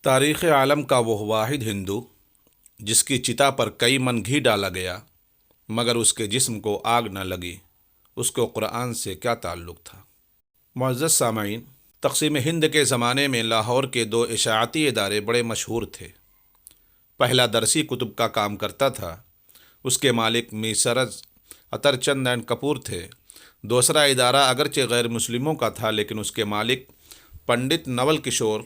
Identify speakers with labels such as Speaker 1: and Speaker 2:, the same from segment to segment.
Speaker 1: تاریخ عالم کا وہ واحد ہندو جس کی چتا پر کئی من گھی ڈالا گیا مگر اس کے جسم کو آگ نہ لگی، اس کو قرآن سے کیا تعلق تھا؟ معزز سامعین، تقسیم ہند کے زمانے میں لاہور کے دو اشاعتی ادارے بڑے مشہور تھے۔ پہلا درسی کتب کا کام کرتا تھا، اس کے مالک میسرز عطر چند اینڈ کپور تھے۔ دوسرا ادارہ اگرچہ غیر مسلموں کا تھا لیکن اس کے مالک پنڈت نول کشور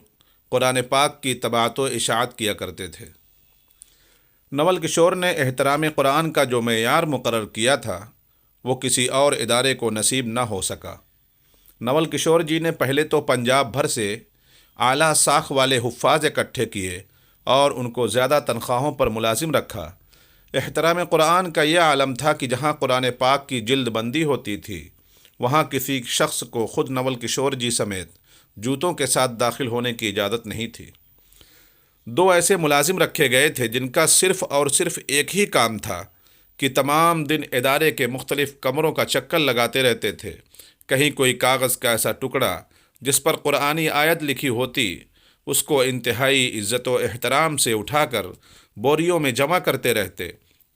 Speaker 1: قرآن پاک کی طباعت و اشاعت کیا کرتے تھے۔ نول کشور نے احترام قرآن کا جو معیار مقرر کیا تھا وہ کسی اور ادارے کو نصیب نہ ہو سکا۔ نول کشور جی نے پہلے تو پنجاب بھر سے اعلیٰ ساکھ والے حفاظ اکٹھے کیے اور ان کو زیادہ تنخواہوں پر ملازم رکھا۔ احترام قرآن کا یہ عالم تھا کہ جہاں قرآن پاک کی جلد بندی ہوتی تھی وہاں کسی شخص کو خود نول کشور جی سمیت جوتوں کے ساتھ داخل ہونے کی اجازت نہیں تھی۔ دو ایسے ملازم رکھے گئے تھے جن کا صرف اور صرف ایک ہی کام تھا کہ تمام دن ادارے کے مختلف کمروں کا چکر لگاتے رہتے تھے۔ کہیں کوئی کاغذ کا ایسا ٹکڑا جس پر قرآنی آیت لکھی ہوتی اس کو انتہائی عزت و احترام سے اٹھا کر بوریوں میں جمع کرتے رہتے،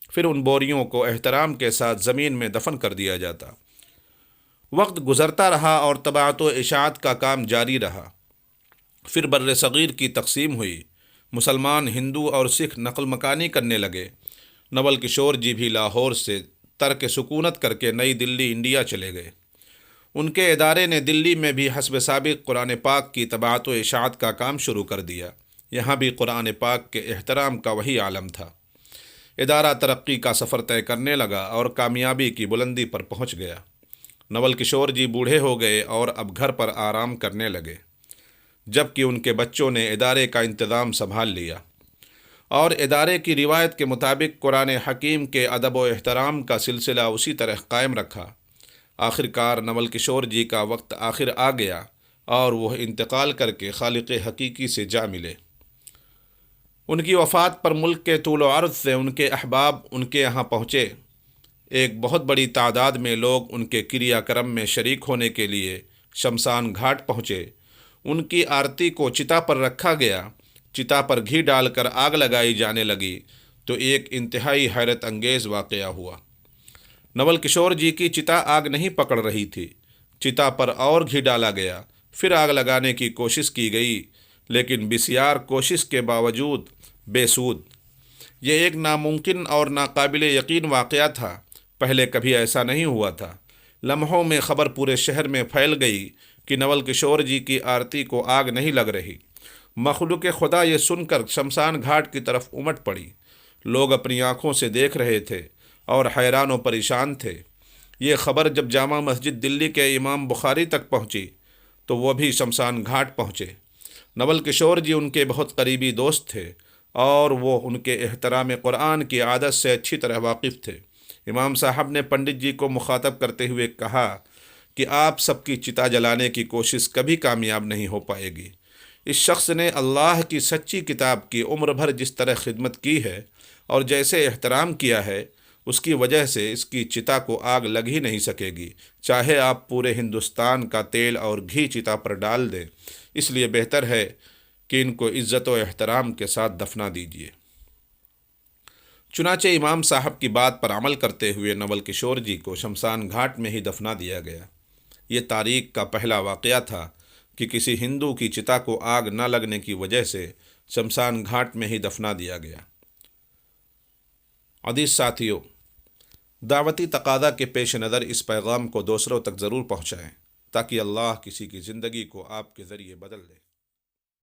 Speaker 1: پھر ان بوریوں کو احترام کے ساتھ زمین میں دفن کر دیا جاتا۔ وقت گزرتا رہا اور طباعت و اشاعت کا کام جاری رہا۔ پھر بر صغیر کی تقسیم ہوئی، مسلمان، ہندو اور سکھ نقل مکانی کرنے لگے۔ نول کشور جی بھی لاہور سے ترک سکونت کر کے نئی دلی انڈیا چلے گئے۔ ان کے ادارے نے دلی میں بھی حسب سابق قرآن پاک کی طباعت و اشاعت کا کام شروع کر دیا۔ یہاں بھی قرآن پاک کے احترام کا وہی عالم تھا۔ ادارہ ترقی کا سفر طے کرنے لگا اور کامیابی کی بلندی پر پہنچ گیا۔ نول کشور جی بوڑھے ہو گئے اور اب گھر پر آرام کرنے لگے، جبکہ ان کے بچوں نے ادارے کا انتظام سنبھال لیا، اور ادارے کی روایت کے مطابق قرآن حکیم کے ادب و احترام کا سلسلہ اسی طرح قائم رکھا۔ آخرکار نول کشور جی کا وقت آخر آ گیا اور وہ انتقال کر کے خالق حقیقی سے جا ملے۔ ان کی وفات پر ملک کے طول و عرض سے ان کے احباب ان کے یہاں پہنچے۔ ایک بہت بڑی تعداد میں لوگ ان کے کریا کرم میں شریک ہونے کے لیے شمشان گھاٹ پہنچے۔ ان کی آرتی کو چتا پر رکھا گیا۔ چتا پر گھی ڈال کر آگ لگائی جانے لگی تو ایک انتہائی حیرت انگیز واقعہ ہوا۔ نول کشور جی کی چتا آگ نہیں پکڑ رہی تھی۔ چتا پر اور گھی ڈالا گیا، پھر آگ لگانے کی کوشش کی گئی لیکن بسیار کوشش کے باوجود بے سود۔ یہ ایک ناممکن اور ناقابل یقین واقعہ تھا، پہلے کبھی ایسا نہیں ہوا تھا۔ لمحوں میں خبر پورے شہر میں پھیل گئی کہ نول کشور جی کی آرتی کو آگ نہیں لگ رہی۔ مخلوق خدا یہ سن کر شمشان گھاٹ کی طرف امٹ پڑی۔ لوگ اپنی آنکھوں سے دیکھ رہے تھے اور حیران و پریشان تھے۔ یہ خبر جب جامع مسجد دلی کے امام بخاری تک پہنچی تو وہ بھی شمشان گھاٹ پہنچے۔ نول کشور جی ان کے بہت قریبی دوست تھے اور وہ ان کے احترام قرآن کی عادت سے اچھی طرح واقف تھے۔ امام صاحب نے پنڈت جی کو مخاطب کرتے ہوئے کہا کہ آپ سب کی چتا جلانے کی کوشش کبھی کامیاب نہیں ہو پائے گی۔ اس شخص نے اللہ کی سچی کتاب کی عمر بھر جس طرح خدمت کی ہے اور جیسے احترام کیا ہے اس کی وجہ سے اس کی چتا کو آگ لگ ہی نہیں سکے گی، چاہے آپ پورے ہندوستان کا تیل اور گھی چتا پر ڈال دیں۔ اس لیے بہتر ہے کہ ان کو عزت و احترام کے ساتھ دفنا دیجیے۔ چنانچہ امام صاحب کی بات پر عمل کرتے ہوئے نول کشور جی کو شمشان گھاٹ میں ہی دفنا دیا گیا۔ یہ تاریخ کا پہلا واقعہ تھا کہ کسی ہندو کی چتا کو آگ نہ لگنے کی وجہ سے شمشان گھاٹ میں ہی دفنا دیا گیا۔ عزیز ساتھیو، دعوتی تقاضا کے پیش نظر اس پیغام کو دوسروں تک ضرور پہنچائیں تاکہ اللہ کسی کی زندگی کو آپ کے ذریعے بدل دے۔